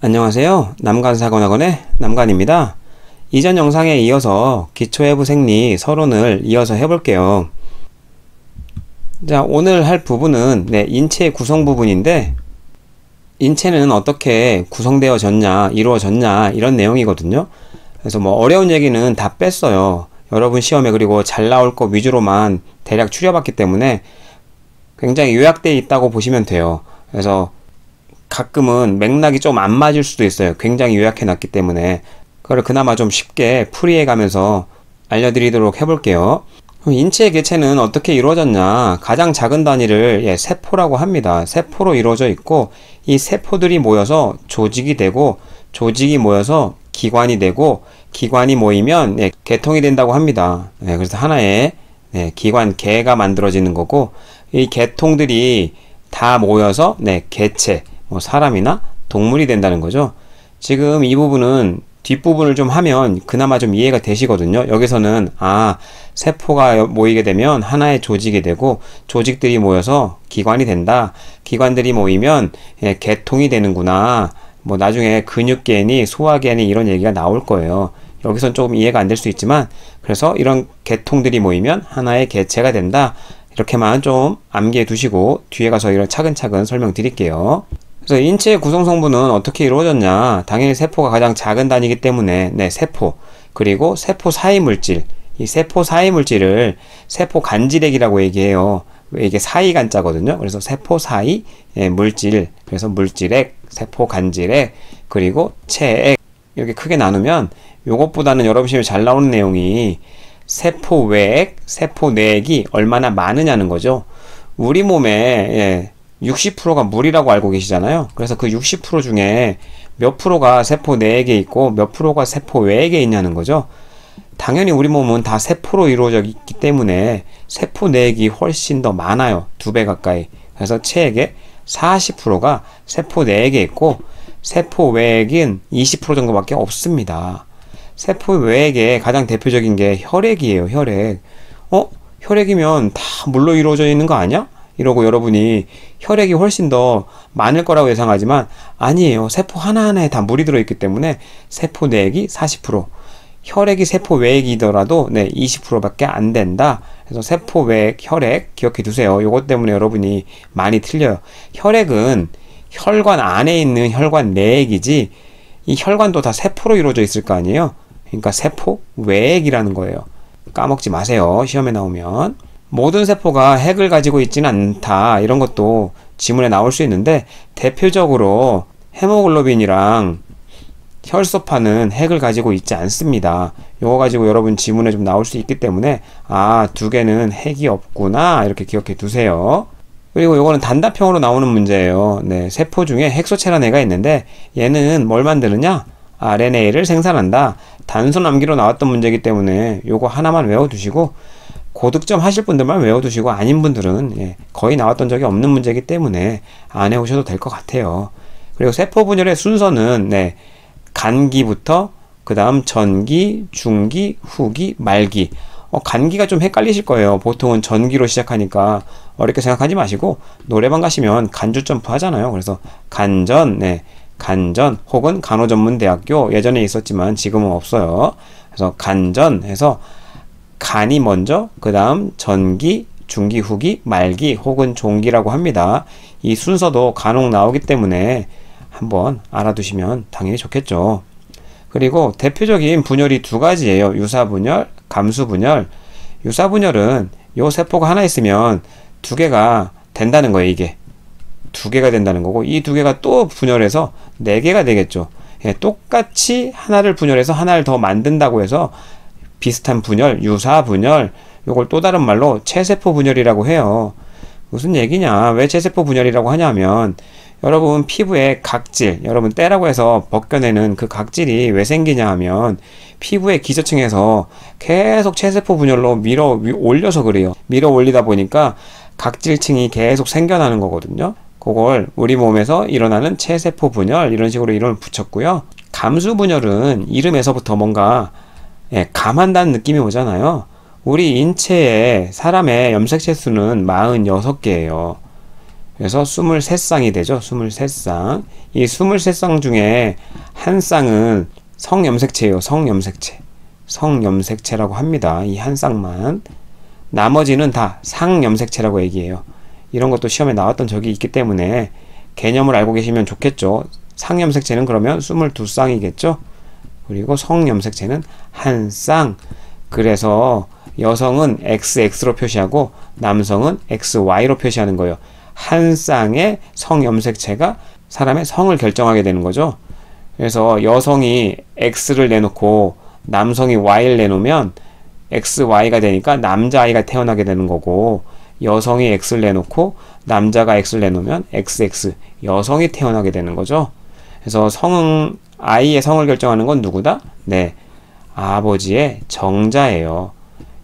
안녕하세요. 남간사관학원의 남간입니다. 이전 영상에 이어서 기초해부 생리 서론을 이어서 해볼게요. 자, 오늘 할 부분은 인체 구성 부분인데, 인체는 어떻게 구성되어졌냐, 이루어졌냐, 이런 내용이거든요. 그래서 어려운 얘기는 다 뺐어요. 여러분 시험에 그리고 잘 나올 거 위주로만 대략 추려봤기 때문에 굉장히 요약되어 있다고 보시면 돼요. 그래서 가끔은 맥락이 좀 안 맞을 수도 있어요. 굉장히 요약해 놨기 때문에. 그걸 그나마 좀 쉽게 풀이해 가면서 알려드리도록 해볼게요. 인체의 개체는 어떻게 이루어졌냐? 가장 작은 단위를 세포라고 합니다. 세포로 이루어져 있고, 이 세포들이 모여서 조직이 되고, 조직이 모여서 기관이 되고, 기관이 모이면 개통이 된다고 합니다. 그래서 하나의 기관, 개가 만들어지는 거고, 이 개통들이 다 모여서 개체, 사람이나 동물이 된다는 거죠. 지금 이 부분은 뒷부분을 좀 하면 그나마 좀 이해가 되시거든요. 여기서는 세포가 모이게 되면 하나의 조직이 되고, 조직들이 모여서 기관이 된다. 기관들이 모이면 개통이 되는구나. 나중에 근육계니 소화계니 이런 얘기가 나올 거예요. 여기선 조금 이해가 안 될 수 있지만, 그래서 이런 개통들이 모이면 하나의 개체가 된다. 이렇게만 좀 암기해 두시고 뒤에 가서 이런 차근차근 설명드릴게요. 그래서 인체의 구성 성분은 어떻게 이루어졌냐? 당연히 세포가 가장 작은 단위이기 때문에 세포, 그리고 세포 사이 물질, 이 세포 사이 물질을 세포 간질액이라고 얘기해요. 이게 사이 간자거든요. 그래서 세포 사이 물질, 그래서 물질액, 세포 간질액, 그리고 체액, 이렇게 크게 나누면 요것보다는 여러분 시험에 잘 나오는 내용이 세포 외액, 세포 내액이 얼마나 많으냐는 거죠. 우리 몸에 60%가 물이라고 알고 계시잖아요. 그래서 그 60% 중에 몇 프로가 세포 내액에 있고 몇 프로가 세포 외액에 있냐는 거죠. 당연히 우리 몸은 다 세포로 이루어져 있기 때문에 세포 내액이 훨씬 더 많아요. 2배 가까이. 그래서 체액의 40%가 세포 내액에 있고, 세포 외액은 20% 정도밖에 없습니다. 세포 외액에 가장 대표적인 게 혈액이에요. 혈액. 혈액이면 다 물로 이루어져 있는 거 아니야? 이러고 여러분이 혈액이 훨씬 더 많을 거라고 예상하지만 아니에요. 세포 하나하나에 다 물이 들어있기 때문에 세포 내액이 40%, 혈액이 세포 외액이더라도 20%밖에 안 된다. 그래서 세포 외액, 혈액 기억해 두세요. 이것 때문에 여러분이 많이 틀려요. 혈액은 혈관 안에 있는 혈관 내액이지, 이 혈관도 다 세포로 이루어져 있을 거 아니에요. 그러니까 세포 외액이라는 거예요. 까먹지 마세요. 시험에 나오면. 모든 세포가 핵을 가지고 있지는 않다. 이런 것도 지문에 나올 수 있는데, 대표적으로 헤모글로빈이랑 혈소판은 핵을 가지고 있지 않습니다. 요거 가지고 여러분 지문에 좀 나올 수 있기 때문에 두 개는 핵이 없구나, 이렇게 기억해 두세요. 그리고 요거는 단답형으로 나오는 문제예요. 세포 중에 헥소체라는 애가 있는데, 얘는 뭘 만드느냐? RNA를 생산한다. 단순 암기로 나왔던 문제이기 때문에 요거 하나만 외워두시고, 고득점 하실 분들만 외워두시고, 아닌 분들은 거의 나왔던 적이 없는 문제이기 때문에 안 해오셔도 될 것 같아요. 그리고 세포 분열의 순서는 간기부터 그 다음 전기, 중기, 후기, 말기. 간기가 좀 헷갈리실 거예요. 보통은 전기로 시작하니까 어렵게 생각하지 마시고, 노래방 가시면 간주 점프 하잖아요. 그래서 간전, 간전, 혹은 간호전문대학교 예전에 있었지만 지금은 없어요. 그래서 간전 해서 간이 먼저, 그 다음 전기, 중기, 후기, 말기, 혹은 종기라고 합니다. 이 순서도 간혹 나오기 때문에 한번 알아두시면 당연히 좋겠죠. 그리고 대표적인 분열이 2가지예요. 유사분열, 감수분열. 유사분열은 요 세포가 하나 있으면 2개가 된다는 거예요. 이게 2개가 된다는 거고, 이 2개가 또 분열해서 4개가 되겠죠. 똑같이 하나를 분열해서 하나를 더 만든다고 해서 비슷한 분열, 유사분열, 요걸 또 다른 말로 체세포 분열이라고 해요. 무슨 얘기냐? 왜 체세포 분열이라고 하냐면, 여러분 피부에 각질, 여러분 때라고 해서 벗겨내는 그 각질이 왜 생기냐 하면, 피부의 기저층에서 계속 체세포 분열로 밀어 올려서 그래요. 밀어 올리다 보니까 각질층이 계속 생겨나는 거거든요. 그걸 우리 몸에서 일어나는 체세포 분열, 이런 식으로 이름을 붙였고요. 감수 분열은 이름에서부터 뭔가 감한다는 느낌이 오잖아요. 우리 인체에 사람의 염색체 수는 46개예요. 그래서 23쌍이 되죠. 23쌍. 이 23쌍 중에 한 쌍은 성염색체예요. 성염색체. 성염색체라고 합니다. 이 한 쌍만. 나머지는 다 상염색체라고 얘기해요. 이런 것도 시험에 나왔던 적이 있기 때문에 개념을 알고 계시면 좋겠죠. 상염색체는 그러면 22쌍이겠죠. 그리고 성염색체는 한 쌍. 그래서 여성은 XX로 표시하고 남성은 XY로 표시하는 거예요. 한 쌍의 성염색체가 사람의 성을 결정하게 되는 거죠. 그래서 여성이 X를 내놓고 남성이 Y를 내놓으면 XY가 되니까 남자아이가 태어나게 되는 거고, 여성이 X를 내놓고 남자가 X를 내놓으면 XX, 여성이 태어나게 되는 거죠. 그래서 아이의 성을 결정하는 건 누구다? 네, 아버지의 정자예요.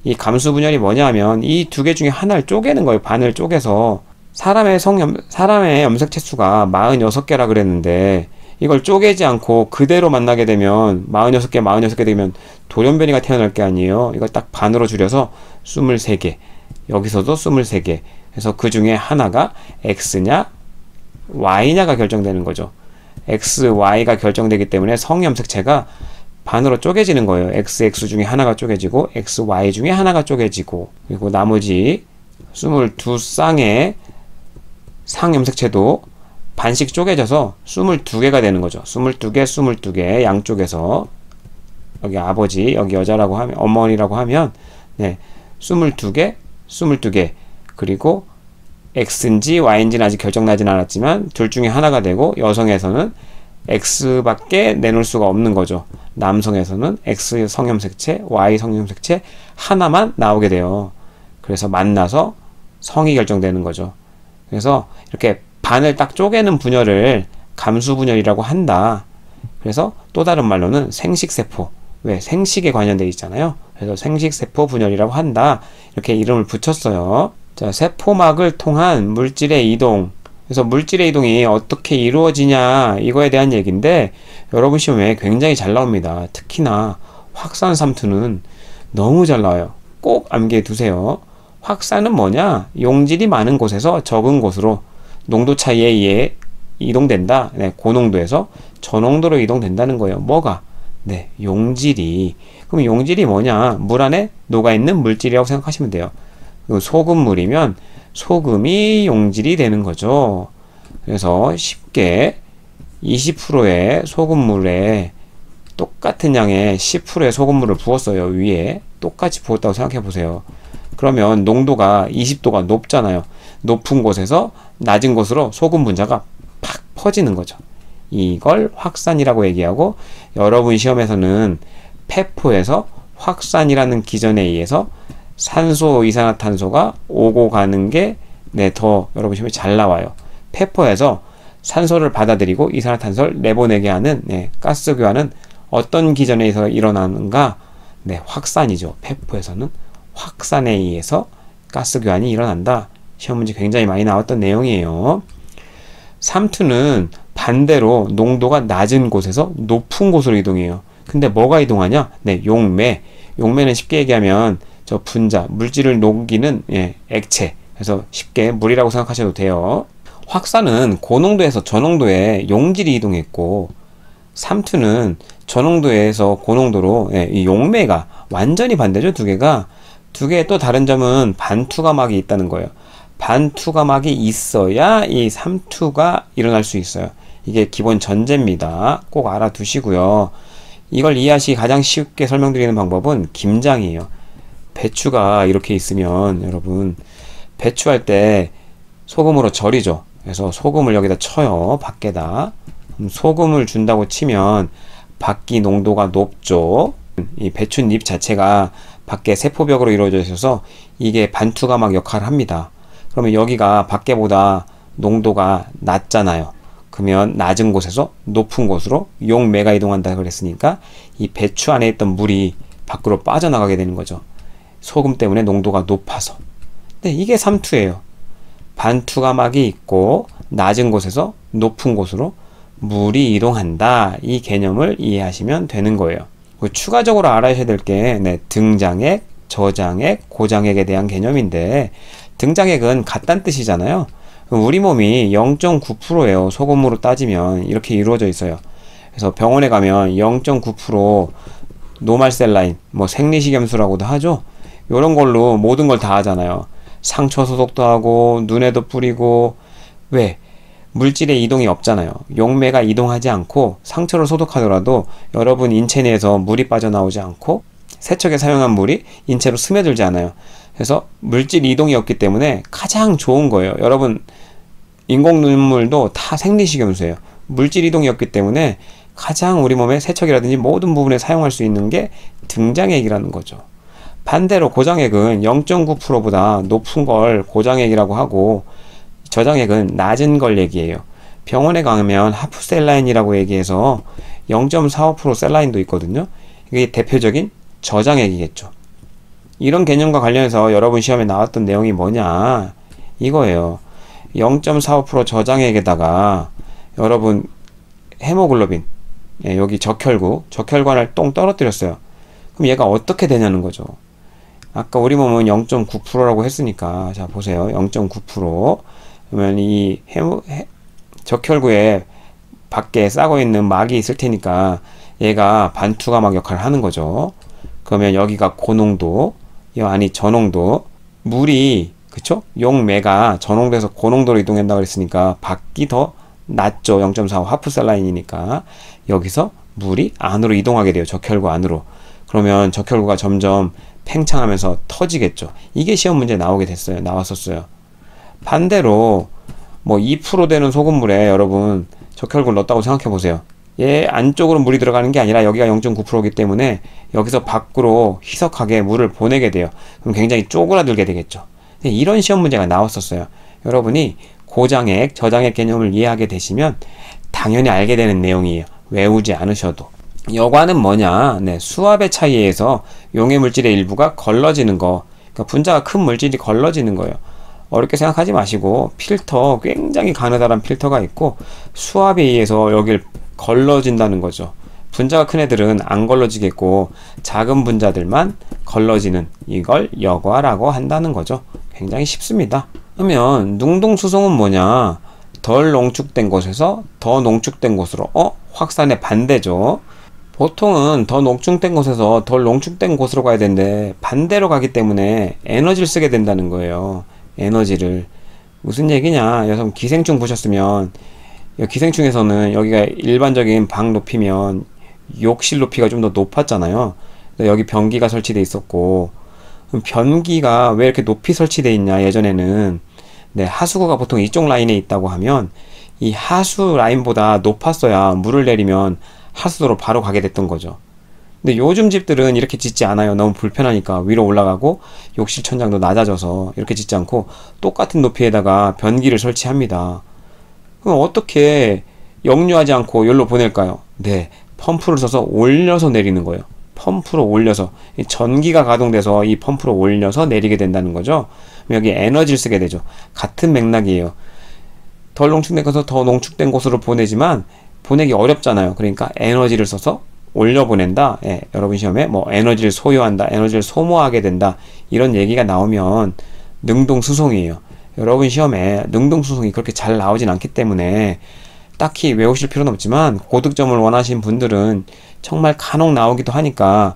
이 감수 분열이 뭐냐 하면 이 두 개 중에 하나를 쪼개는 거예요. 반을 쪼개서. 사람의 염색체 수가 46개라 그랬는데 이걸 쪼개지 않고 그대로 만나게 되면 46개 되면 돌연변이가 태어날 게 아니에요. 이걸 딱 반으로 줄여서 23개. 여기서도 23개. 그래서 그 중에 하나가 X냐 Y냐가 결정되는 거죠. X, Y가 결정되기 때문에 성염색체가 반으로 쪼개지는 거예요. XX 중에 하나가 쪼개지고 XY 중에 하나가 쪼개지고, 그리고 나머지 22쌍의 상염색체도 반씩 쪼개져서 22개가 되는 거죠. 22개 양쪽에서, 여기 아버지, 여기 여자라고 하면, 어머니라고 하면, 네, 22개, 그리고 X인지 Y인지는 아직 결정나진 않았지만 둘 중에 하나가 되고, 여성에서는 X밖에 내놓을 수가 없는 거죠. 남성에서는 X 성염색체, Y 성염색체 하나만 나오게 돼요. 그래서 만나서 성이 결정되는 거죠. 그래서 이렇게 반을 딱 쪼개는 분열을 감수분열이라고 한다. 그래서 또 다른 말로는 생식세포, 왜? 생식에 관련되어 있잖아요. 그래서 생식세포 분열이라고 한다. 이렇게 이름을 붙였어요. 자, 세포막을 통한 물질의 이동. 그래서 물질의 이동이 어떻게 이루어지냐, 이거에 대한 얘기인데, 여러분 시험에 굉장히 잘 나옵니다. 특히나 확산 삼투는 너무 잘 나와요. 꼭 암기해 두세요. 확산은 뭐냐? 용질이 많은 곳에서 적은 곳으로 농도 차이에 의해 이동된다. 네, 고농도에서 저농도로 이동된다는 거예요. 뭐가? 네, 용질이. 그럼 용질이 뭐냐? 물 안에 녹아있는 물질이라고 생각하시면 돼요. 소금물이면 소금이 용질이 되는 거죠. 그래서 쉽게 20%의 소금물에 똑같은 양의 10%의 소금물을 부었어요. 위에 똑같이 부었다고 생각해 보세요. 그러면 농도가 20도가 높잖아요. 높은 곳에서 낮은 곳으로 소금 분자가 팍 퍼지는 거죠. 이걸 확산이라고 얘기하고, 여러분 시험에서는 폐포에서 확산이라는 기전에 의해서 산소, 이산화탄소가 오고 가는 게 더 여러분 시험에 잘 나와요. 폐포에서 산소를 받아들이고 이산화탄소를 내보내게 하는 가스 교환은 어떤 기전에 의해서 일어나는가? 확산이죠. 폐포에서는 확산에 의해서 가스 교환이 일어난다. 시험 문제 굉장히 많이 나왔던 내용이에요. 삼투는 반대로 농도가 낮은 곳에서 높은 곳으로 이동해요. 근데 뭐가 이동하냐? 용매. 용매는 쉽게 얘기하면 저 분자, 물질을 녹이는 액체. 그래서 쉽게 물이라고 생각하셔도 돼요. 확산은 고농도에서 저농도에 용질이 이동했고, 삼투는 저농도에서 고농도로 이 용매가 완전히 반대죠. 두 개의 또 다른 점은 반투가막이 있다는 거예요. 반투가막이 있어야 이 삼투가 일어날 수 있어요. 이게 기본 전제입니다. 꼭 알아두시고요. 이걸 이해하시기 가장 쉽게 설명드리는 방법은 김장이에요. 배추가 이렇게 있으면 여러분 배추할 때 소금으로 절이죠. 그래서 소금을 여기다 쳐요. 밖에다. 소금을 준다고 치면 밖이 농도가 높죠. 이 배춧잎 자체가 밖에 세포벽으로 이루어져 있어서 이게 반투가막 역할을 합니다. 그러면 여기가 밖에보다 농도가 낮잖아요. 그러면 낮은 곳에서 높은 곳으로 용매가 이동한다 그랬으니까 이 배추 안에 있던 물이 밖으로 빠져나가게 되는 거죠. 소금 때문에 농도가 높아서. 이게 삼투예요. 반투가막이 있고 낮은 곳에서 높은 곳으로 물이 이동한다. 이 개념을 이해하시면 되는 거예요. 추가적으로 알아야 될 게 등장액, 저장액, 고장액에 대한 개념인데, 등장액은 같다는 뜻이잖아요. 우리 몸이 0.9%예요. 소금으로 따지면 이렇게 이루어져 있어요. 그래서 병원에 가면 0.9% 노말셀라인, 뭐 생리식염수라고도 하죠. 요런 걸로 모든 걸 다 하잖아요. 상처 소독도 하고 눈에도 뿌리고. 왜? 물질의 이동이 없잖아요. 용매가 이동하지 않고 상처를 소독하더라도 여러분 인체 내에서 물이 빠져나오지 않고 세척에 사용한 물이 인체로 스며들지 않아요. 그래서 물질 이동이 없기 때문에 가장 좋은 거예요. 여러분 인공 눈물도 다 생리식염수예요. 물질 이동이 없기 때문에 가장 우리 몸의 세척이라든지 모든 부분에 사용할 수 있는 게 등장액이라는 거죠. 반대로 고장액은 0.9%보다 높은 걸 고장액이라고 하고 저장액은 낮은 걸 얘기해요. 병원에 가면 하프셀라인이라고 얘기해서 0.45% 셀라인도 있거든요. 이게 대표적인 저장액이겠죠. 이런 개념과 관련해서 여러분 시험에 나왔던 내용이 뭐냐 이거예요. 0.45% 저장액에다가 여러분 헤모글로빈, 여기 적혈관을 똥 떨어뜨렸어요. 그럼 얘가 어떻게 되냐는 거죠. 아까 우리 몸은 0.9%라고 했으니까 자 보세요. 0.9% 그러면 이 적혈구에 밖에 싸고 있는 막이 있을 테니까 얘가 반투가막 역할을 하는 거죠. 그러면 여기가 고농도, 이 안이 저농도, 물이 그쵸? 용매가 저농도에서 고농도로 이동한다고 그랬으니까 밖이 더 낮죠. 0.45 하프셀라인이니까 여기서 물이 안으로 이동하게 돼요. 적혈구 안으로. 그러면 적혈구가 점점 팽창하면서 터지겠죠. 이게 시험 문제 나왔었어요. 반대로 뭐 2% 되는 소금물에 여러분 적혈구를 넣었다고 생각해 보세요. 얘 안쪽으로 물이 들어가는 게 아니라 여기가 0.9%이기 때문에 여기서 밖으로 희석하게 물을 보내게 돼요. 그럼 굉장히 쪼그라들게 되겠죠. 이런 시험 문제가 나왔었어요. 여러분이 고장액, 저장액 개념을 이해하게 되시면 당연히 알게 되는 내용이에요. 외우지 않으셔도. 여과는 뭐냐? 수압의 차이에 의해서 용해 물질의 일부가 걸러지는 거. 그러니까 분자가 큰 물질이 걸러지는 거예요. 어렵게 생각하지 마시고 필터, 굉장히 가느다란 필터가 있고 수압에 의해서 여길 걸러진다는 거죠. 분자가 큰 애들은 안 걸러지겠고 작은 분자들만 걸러지는, 이걸 여과라고 한다는 거죠. 굉장히 쉽습니다. 그러면 능동수송은 뭐냐? 덜 농축된 곳에서 더 농축된 곳으로, 확산의 반대죠. 보통은 더 농축된 곳에서 덜 농축된 곳으로 가야 되는데 반대로 가기 때문에 에너지를 쓰게 된다는 거예요. 에너지를. 무슨 얘기냐? 여러분 기생충 보셨으면 기생충에서는 여기가 일반적인 방 높이면 욕실 높이가 좀 더 높았잖아요. 여기 변기가 설치되어 있었고, 그럼 변기가 왜 이렇게 높이 설치되어 있냐? 예전에는 하수구가 보통 이쪽 라인에 있다고 하면 이 하수 라인보다 높았어야 물을 내리면 하수도로 바로 가게 됐던 거죠. 근데 요즘 집들은 이렇게 짓지 않아요. 너무 불편하니까 위로 올라가고 욕실 천장도 낮아져서 이렇게 짓지 않고 똑같은 높이에다가 변기를 설치합니다. 그럼 어떻게 역류하지 않고 여기로 보낼까요? 펌프를 써서 올려서 내리는 거예요. 펌프로 올려서, 전기가 가동돼서 이 펌프로 올려서 내리게 된다는 거죠. 여기 에너지를 쓰게 되죠. 같은 맥락이에요. 덜 농축된 곳에서 더 농축된 곳으로 보내지만 보내기 어렵잖아요. 그러니까 에너지를 써서 올려 보낸다. 여러분 시험에 뭐 에너지를 소요한다, 에너지를 소모하게 된다, 이런 얘기가 나오면 능동수송이에요. 여러분 시험에 능동수송이 그렇게 잘 나오진 않기 때문에 딱히 외우실 필요는 없지만 고득점을 원하시는 분들은 정말 간혹 나오기도 하니까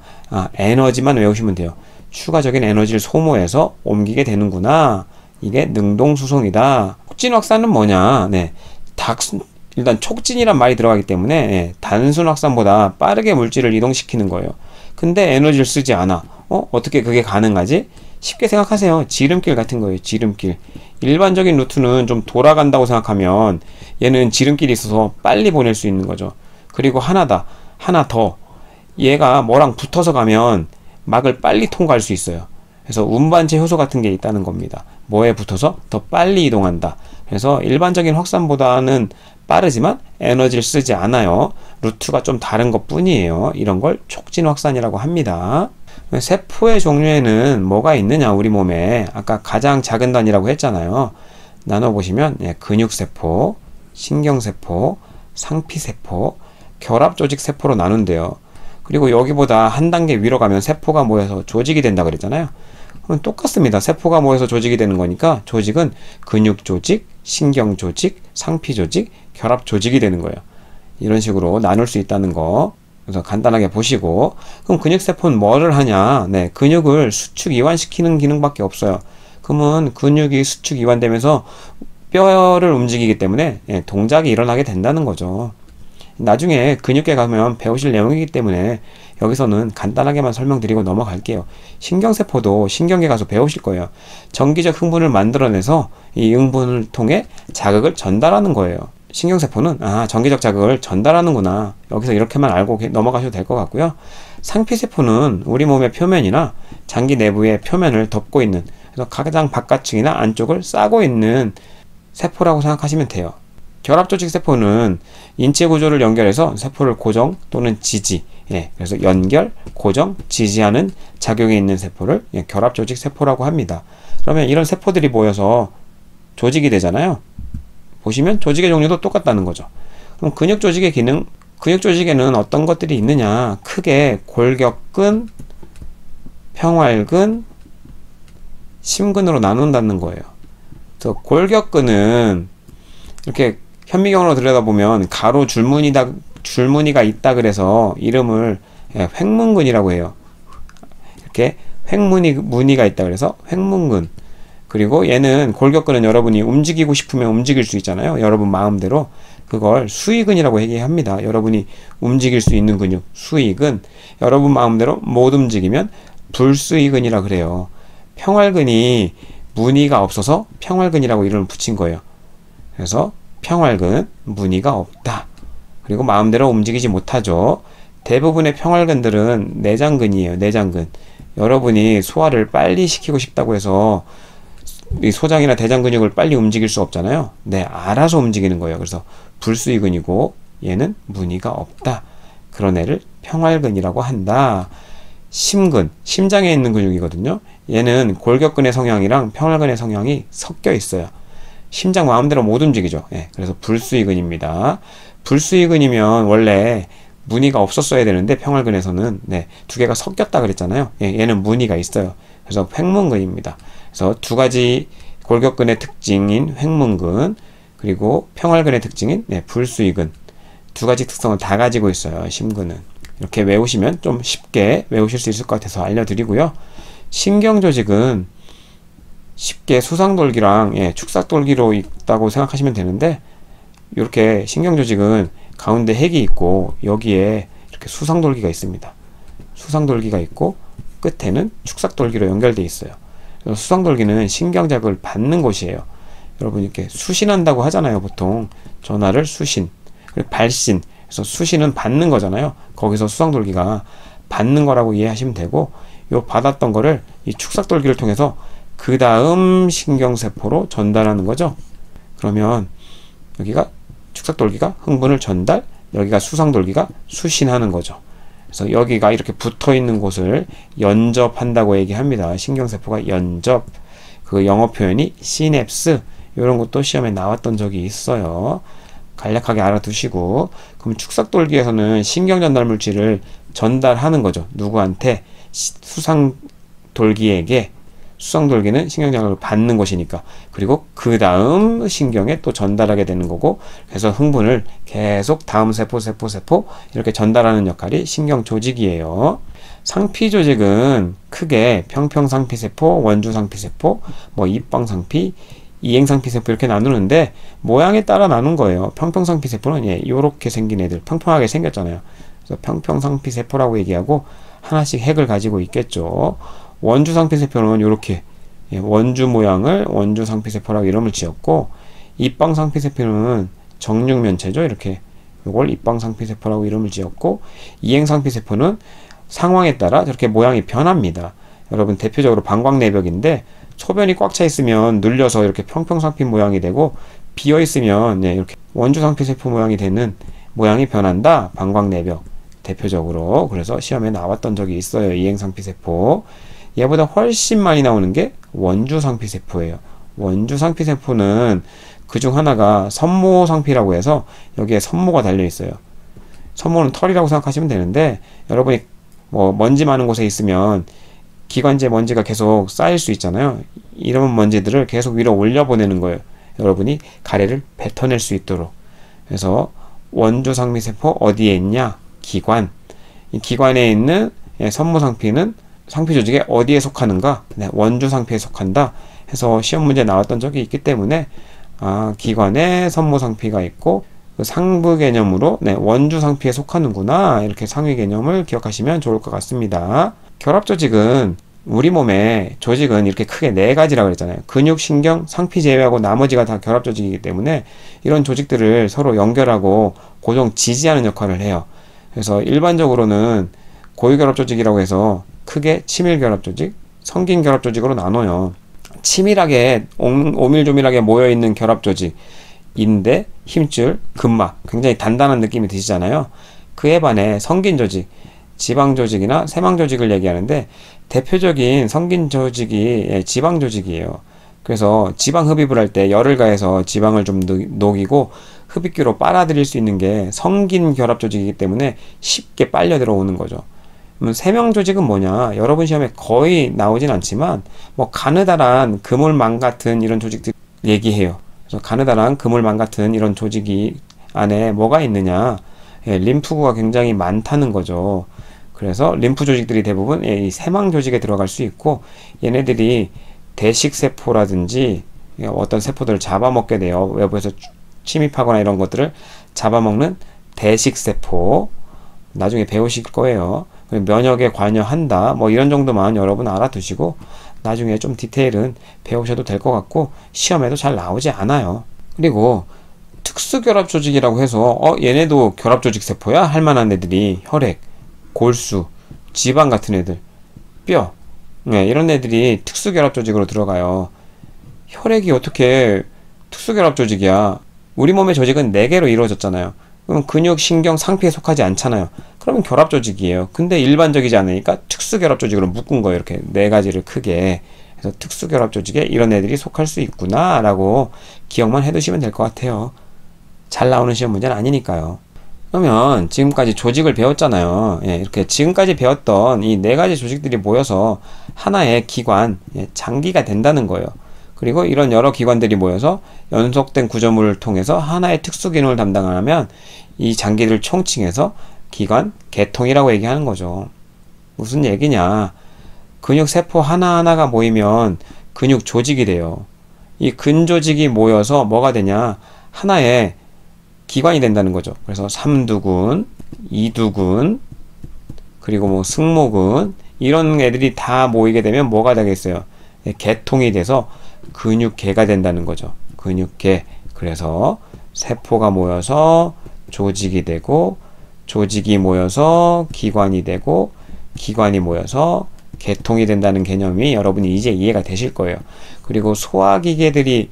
에너지만 외우시면 돼요. 추가적인 에너지를 소모해서 옮기게 되는구나. 이게 능동수송이다. 촉진 확산은 뭐냐? 일단 촉진이란 말이 들어가기 때문에 단순 확산보다 빠르게 물질을 이동시키는 거예요. 근데 에너지를 쓰지 않아. 어떻게 그게 가능하지? 쉽게 생각하세요. 지름길 같은 거예요. 지름길. 일반적인 루트는 좀 돌아간다고 생각하면 얘는 지름길이 있어서 빨리 보낼 수 있는 거죠. 그리고 하나 더. 얘가 뭐랑 붙어서 가면 막을 빨리 통과할 수 있어요. 그래서 운반체 효소 같은 게 있다는 겁니다. 뭐에 붙어서 더 빨리 이동한다. 그래서 일반적인 확산보다는 빠르지만 에너지를 쓰지 않아요. 루트가 좀 다른 것 뿐이에요. 이런 걸 촉진 확산이라고 합니다. 세포의 종류에는 뭐가 있느냐? 우리 몸에 아까 가장 작은 단위라고 했잖아요. 나눠보시면 근육세포, 신경세포, 상피세포, 결합조직세포로 나눈대요. 그리고 여기보다 한 단계 위로 가면 세포가 모여서 조직이 된다 그랬잖아요. 그럼 똑같습니다. 세포가 모여서 조직이 되는 거니까 조직은 근육조직, 신경조직, 상피조직, 결합조직이 되는 거예요. 이런 식으로 나눌 수 있다는 거. 그래서 간단하게 보시고, 그럼 근육세포는 뭐를 하냐? 네, 근육을 수축 이완시키는 기능밖에 없어요. 그러면 근육이 수축 이완되면서 뼈를 움직이기 때문에 동작이 일어나게 된다는 거죠. 나중에 근육계 가면 배우실 내용이기 때문에 여기서는 간단하게만 설명드리고 넘어갈게요. 신경세포도 신경계 가서 배우실 거예요. 전기적 흥분을 만들어내서 이 흥분을 통해 자극을 전달하는 거예요. 신경세포는 전기적 자극을 전달하는구나. 여기서 이렇게만 알고 넘어가셔도 될 것 같고요. 상피세포는 우리 몸의 표면이나 장기 내부의 표면을 덮고 있는, 그래서 가장 바깥쪽이나 안쪽을 싸고 있는 세포라고 생각하시면 돼요. 결합조직 세포는 인체 구조를 연결해서 세포를 고정 또는 지지, 그래서 연결, 고정, 지지하는 작용이 있는 세포를 결합조직 세포라고 합니다. 그러면 이런 세포들이 모여서 조직이 되잖아요. 보시면 조직의 종류도 똑같다는 거죠. 그럼 근육조직의 기능, 근육조직에는 어떤 것들이 있느냐? 크게 골격근, 평활근, 심근으로 나눈다는 거예요. 그래서 골격근은 이렇게 현미경으로 들여다보면 가로 줄무늬가 있다 그래서 이름을 횡문근이라고 해요. 이렇게 무늬가 있다 그래서 횡문근. 그리고 얘는 골격근은 여러분이 움직이고 싶으면 움직일 수 있잖아요. 여러분 마음대로. 그걸 수의근이라고 얘기합니다. 여러분이 움직일 수 있는 근육 수의근. 여러분 마음대로 못 움직이면 불수의근이라 그래요. 평활근이 무늬가 없어서 평활근이라고 이름을 붙인 거예요. 그래서 평활근, 무늬가 없다. 그리고 마음대로 움직이지 못하죠. 대부분의 평활근들은 내장근이에요. 내장근. 여러분이 소화를 빨리 시키고 싶다고 해서 이 소장이나 대장 근육을 빨리 움직일 수 없잖아요. 네, 알아서 움직이는 거예요. 그래서 불수의근이고 얘는 무늬가 없다. 그런 애를 평활근이라고 한다. 심근, 심장에 있는 근육이거든요. 얘는 골격근의 성향이랑 평활근의 성향이 섞여 있어요. 심장 마음대로 못 움직이죠. 그래서 불수의근입니다. 불수의근이면 원래 무늬가 없었어야 되는데 평활근에서는 두 개가 섞였다 그랬잖아요. 얘는 무늬가 있어요. 그래서 횡문근입니다. 그래서 두 가지 골격근의 특징인 횡문근 그리고 평활근의 특징인 불수의근, 두 가지 특성을 다 가지고 있어요. 심근은. 이렇게 외우시면 좀 쉽게 외우실 수 있을 것 같아서 알려드리고요. 신경조직은 쉽게 수상돌기랑 축삭돌기로 있다고 생각하시면 되는데, 이렇게 신경조직은 가운데 핵이 있고 여기에 이렇게 수상돌기가 있습니다. 수상돌기가 있고 끝에는 축삭돌기로 연결되어 있어요. 수상돌기는 신경자극을 받는 곳이에요. 여러분 이렇게 수신한다고 하잖아요. 보통 전화를 수신, 그리고 발신, 그래서 수신은 받는 거잖아요. 거기서 수상돌기가 받는 거라고 이해하시면 되고, 요 받았던 거를 이 축삭돌기를 통해서 그 다음 신경세포로 전달하는 거죠. 그러면 여기가 축삭돌기가 흥분을 전달, 여기가 수상돌기가 수신하는 거죠. 그래서 여기가 이렇게 붙어 있는 곳을 연접한다고 얘기합니다. 신경세포가 연접. 그 영어 표현이 시냅스. 이런 것도 시험에 나왔던 적이 있어요. 간략하게 알아두시고, 그럼 축삭돌기에서는 신경전달물질을 전달하는 거죠. 누구한테? 수상돌기에게. 수상돌기는 신경자극을 받는 것이니까. 그리고 그 다음 신경에 또 전달하게 되는 거고, 그래서 흥분을 계속 다음 세포 이렇게 전달하는 역할이 신경조직이에요. 상피조직은 크게 평평상피세포, 원주상피세포, 입방상피, 이행상피세포 이렇게 나누는데, 모양에 따라 나눈 거예요. 평평상피세포는 이렇게 생긴 애들, 평평하게 생겼잖아요. 그래서 평평상피세포라고 얘기하고 하나씩 핵을 가지고 있겠죠. 원주상피세포는 이렇게 원주 모양을 원주상피세포라고 이름을 지었고, 입방상피세포는 정육면체죠. 이렇게 이걸 입방상피세포라고 이름을 지었고, 이행상피세포는 상황에 따라 저렇게 모양이 변합니다. 여러분 대표적으로 방광내벽인데, 소변이 꽉 차 있으면 눌려서 이렇게 평평상피 모양이 되고, 비어 있으면 이렇게 원주상피세포 모양이 되는 모양이 변한다. 방광내벽 대표적으로. 그래서 시험에 나왔던 적이 있어요. 이행상피세포. 얘보다 훨씬 많이 나오는 게 원주상피세포예요. 원주상피세포는 그중 하나가 선모상피라고 해서 여기에 선모가 달려 있어요. 선모는 털이라고 생각하시면 되는데, 여러분이 먼지 많은 곳에 있으면 기관지에 먼지가 계속 쌓일 수 있잖아요. 이런 먼지들을 계속 위로 올려보내는 거예요. 여러분이 가래를 뱉어낼 수 있도록. 그래서 원주상피세포 어디에 있냐? 기관. 이 기관에 있는 선모상피는 상피 조직에 어디에 속하는가? 네, 원주상피에 속한다 해서 시험 문제 나왔던 적이 있기 때문에 기관에 선모상피가 있고 그 상부 개념으로 네, 원주상피에 속하는구나, 이렇게 상위 개념을 기억하시면 좋을 것 같습니다. 결합조직은 우리 몸의 조직은 이렇게 크게 네 가지라고 그랬잖아요. 근육, 신경, 상피 제외하고 나머지가 다 결합조직이기 때문에 이런 조직들을 서로 연결하고 고정 지지하는 역할을 해요. 그래서 일반적으로는 고유결합조직이라고 해서 크게 친밀결합조직, 성긴결합조직으로 나눠요. 치밀하게 오밀조밀하게 모여있는 결합조직, 인대, 힘줄, 근막, 굉장히 단단한 느낌이 드시잖아요. 그에 반해 성긴조직, 지방조직이나 세망조직을 얘기하는데 대표적인 성긴조직이 지방조직이에요. 그래서 지방 흡입을 할 때 열을 가해서 지방을 좀 녹이고 흡입기로 빨아들일 수 있는 게 성긴결합조직이기 때문에 쉽게 빨려 들어오는 거죠. 그럼 세명조직은 뭐냐? 여러분 시험에 거의 나오진 않지만 뭐 가느다란 그물망 같은 이런 조직들 얘기해요. 그래서 가느다란 그물망 같은 이런 조직이 안에 뭐가 있느냐? 림프구가 굉장히 많다는 거죠. 그래서 림프 조직들이 대부분 이 세망 조직에 들어갈 수 있고, 얘네들이 대식세포라든지 어떤 세포들을 잡아먹게 돼요. 외부에서 침입하거나 이런 것들을 잡아먹는 대식세포, 나중에 배우실 거예요. 면역에 관여한다, 뭐 이런 정도만 여러분 알아두시고 나중에 좀 디테일은 배우셔도 될 것 같고 시험에도 잘 나오지 않아요. 그리고 특수결합조직이라고 해서 얘네도 결합조직세포야? 할 만한 애들이 혈액, 골수, 지방 같은 애들, 뼈, 네, 이런 애들이 특수결합조직으로 들어가요. 혈액이 어떻게 특수결합조직이야? 우리 몸의 조직은 4개로 이루어졌잖아요. 그럼 근육, 신경, 상피에 속하지 않잖아요. 그러면 결합조직이에요. 근데 일반적이지 않으니까 특수결합조직으로 묶은 거예요. 이렇게 4가지를 크게. 그래서 특수결합조직에 이런 애들이 속할 수 있구나 라고 기억만 해두시면 될 것 같아요. 잘 나오는 시험 문제는 아니니까요. 그러면 지금까지 조직을 배웠잖아요. 이렇게 지금까지 배웠던 이 4가지 조직들이 모여서 하나의 기관, 장기가 된다는 거예요. 그리고 이런 여러 기관들이 모여서 연속된 구조물을 통해서 하나의 특수 기능을 담당하면 이 장기를 총칭해서 기관, 계통이라고 얘기하는 거죠. 무슨 얘기냐? 근육 세포 하나하나가 모이면 근육 조직이 돼요. 이 근조직이 모여서 뭐가 되냐? 하나의 기관이 된다는 거죠. 그래서 삼두근, 이두근, 그리고 뭐 승모근, 이런 애들이 다 모이게 되면 뭐가 되겠어요? 계통이 돼서 근육계가 된다는 거죠. 근육계. 그래서 세포가 모여서 조직이 되고, 조직이 모여서 기관이 되고, 기관이 모여서 계통이 된다는 개념이 여러분이 이제 이해가 되실 거예요. 그리고 소화기계들이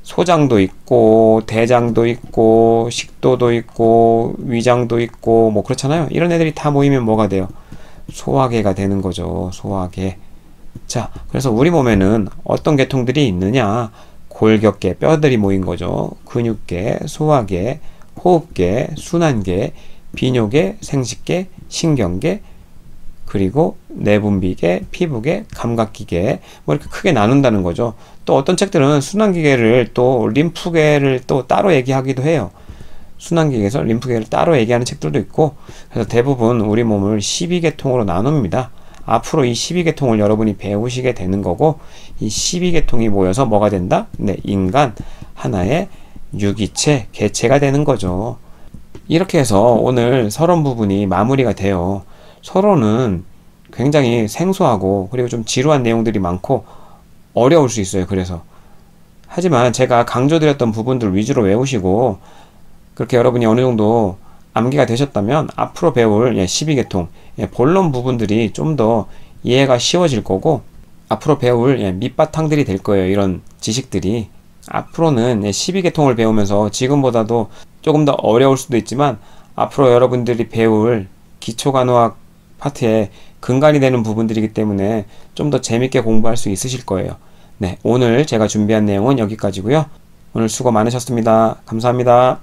소장도 있고, 대장도 있고, 식도도 있고, 위장도 있고, 뭐 그렇잖아요. 이런 애들이 다 모이면 뭐가 돼요? 소화계가 되는 거죠. 소화계. 자, 그래서 우리 몸에는 어떤 계통들이 있느냐? 골격계, 뼈들이 모인 거죠. 근육계, 소화계, 호흡계, 순환계, 비뇨계, 생식계, 신경계, 그리고 내분비계, 피부계, 감각기계, 뭐 이렇게 크게 나눈다는 거죠. 또 어떤 책들은 순환기계를 또 림프계를 또 따로 얘기하기도 해요. 순환기계에서 림프계를 따로 얘기하는 책들도 있고, 그래서 대부분 우리 몸을 12계통으로 나눕니다. 앞으로 이 12계통을 여러분이 배우시게 되는 거고, 이 12계통이 모여서 뭐가 된다? 네, 인간 하나의 유기체, 개체가 되는 거죠. 이렇게 해서 오늘 서론 부분이 마무리가 돼요. 서론은 굉장히 생소하고 그리고 좀 지루한 내용들이 많고 어려울 수 있어요. 그래서 하지만 제가 강조드렸던 부분들 위주로 외우시고 그렇게 여러분이 어느 정도 암기가 되셨다면 앞으로 배울 12계통 본론 부분들이 좀 더 이해가 쉬워질 거고, 앞으로 배울 밑바탕들이 될 거예요. 이런 지식들이 앞으로는 12계통을 배우면서 지금보다도 조금 더 어려울 수도 있지만 앞으로 여러분들이 배울 기초간호학 파트에 근간이 되는 부분들이기 때문에 좀 더 재밌게 공부할 수 있으실 거예요. 네, 오늘 제가 준비한 내용은 여기까지고요. 오늘 수고 많으셨습니다. 감사합니다.